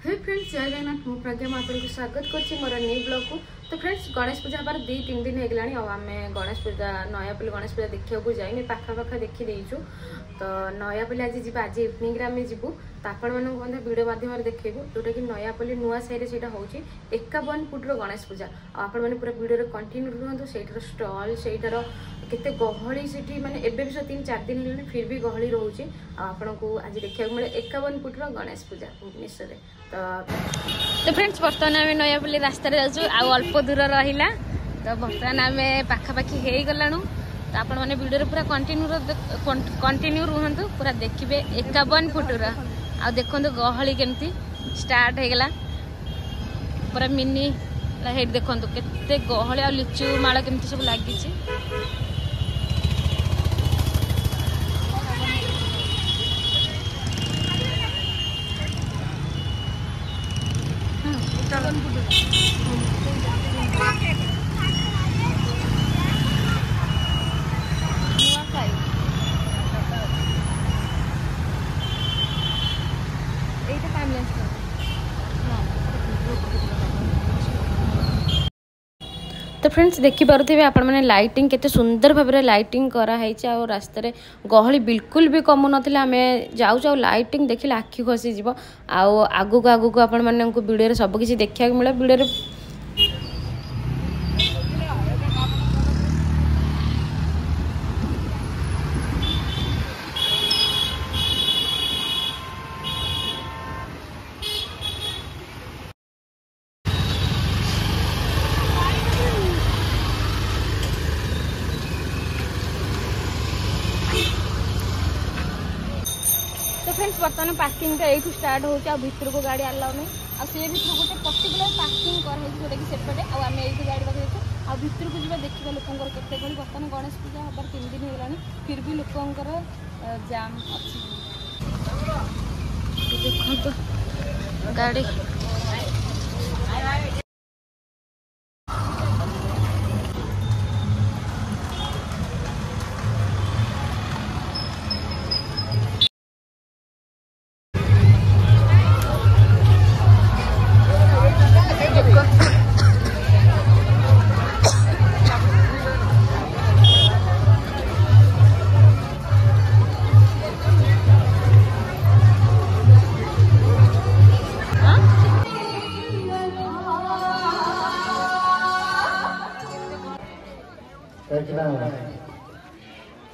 हे friends जय जगन्नाथ मु प्रज्ञा आपको स्वागत करछि मोर न्यू ब्लॉग को। तो फ्रेंड्स गणेश पूजा हबार 2-3 दिन हो गलानी आम गणेश पूजा नयापल्ली गणेश पूजा देखा जाइए पाखापाखा देखी देचु। तो नयापल्ली आज जी आज इवनिंग आम जीवु तो आपण मानक भिडियो माध्यम देखेबू जोटा कि नयापल्ली नुआ साइड से होची 51 फुट्र गणेश पूजा। आपण मैंने पूरा वीडियो कंटिन्यू रुहतु सेठार स्टॉल सेठार केते गहली से माने एबे भी 3-4 दिन होने फिर भी गहली रोचे। आपण को आज देखा मिले 51 फुट्र गणेश पूजा भुवनेश्वर। तो फ्रेंड्स बर्तमान आम नयापल्ली रास्तार जाऊँ अल्प दूर रहा तो बर्तमान आम पाखापाखि हो गलाणु। तो आपण मैंने वीडियो पूरा कंटिन्यू रुहतु पूरा देखिए 51 फुट्र आ देखो गहली केमती स्टार्ट हो गला पूरा मिनी हेड देखो केते गहली आ लिचु माल केमती सब लगी। तो फ्रेंड्स देखिपे आपण मैंने लाइटिंग केते सुंदर भाव में लाइटिंग कराई आ रास्तार गहली बिल्कुल भी कमु ना आम जाऊ जाऊ लाइटिंग देखिले आखि खसीज आगू आगू आपण मैंने वीडियो सबकि देखा मिले वीडियो। तो फ्रेंड्स बर्तमान पार्किंग यू स्टार्ट हो भर को गाड़ी अलाउ नहीं आए भर गोटे पर्टिकुलर पार्किंग कराई जोटा कि सेपटे आम ये गाड़ी पाखे देखो भर को जावा देखा लोकर केते गहली। बर्तमान गणेश पूजा हबार 3 दिन होगा फिर भी लोकर जाम अच्छी देखो गाड़ी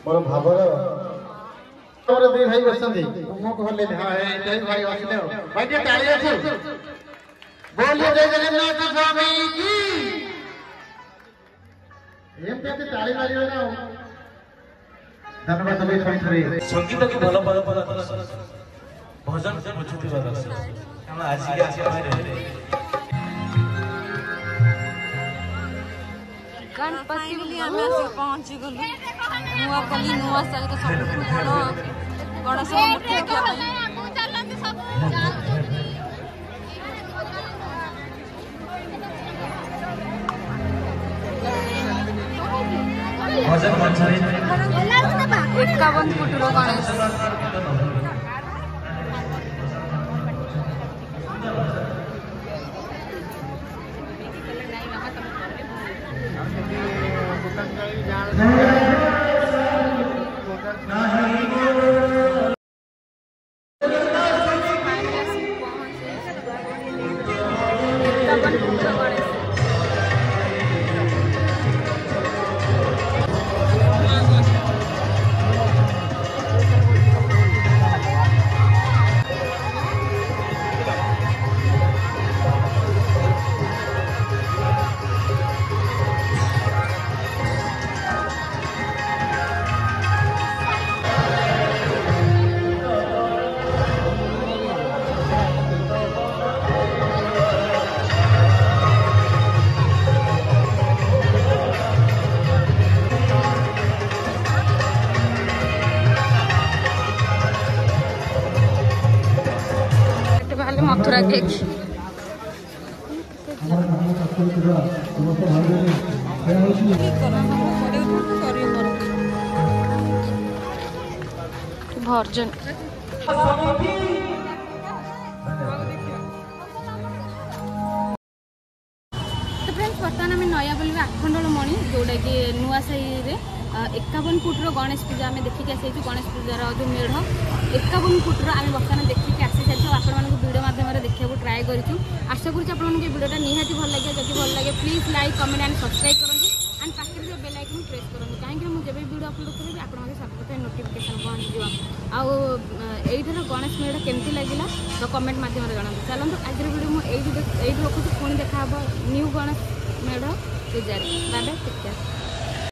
मोर भावर मोर दी भाई बसंती मो कहले हां ए भाई बसले भाई के ताली आछो बोलिए जय जगन्नाथ स्वामी की एम पे ताली मारियो ना धन्यवाद सभी थोड़ी थोड़ी संगीत की भलो भलो भजन से बुझुती बात हम आज के आसी गणपति पहुँच गलु नुआपल्ली नुआ साइड सब गणेश भजन मंचरे 51 फुट्र गणेश मथुरा केक भर्जन बर्तमान आम नयापल्ली आखंडलमणि जोटा कि नुआसाही 51 फुट्र गणेश पूजा आम देखिक आसी गणेश पूजार जो मेढ़ 51 फुट्र आम बर्तमान देखिक आसी सारी आपण भिडियो माध्यम देखा ट्राए करूँ। आशा करूँ आपको भिडियोटा निहाती भल लगे जब भल लगे please like comment and subscribe करूँ एंड पाखे जो बेल आइकन प्रेस करूँ कहीं मुझे भिडियो अपलोड करी आपको सबकथा नोटिफिकेशन पहुँच आईथर गणेश मेढ़ केमती लगे तो कमेंट मध्यम जनातु। चलते आज भिडियो मुझे रखुच्छी पुणी देखा न्यू गणेश मेढ़ पूजा बाय बाय।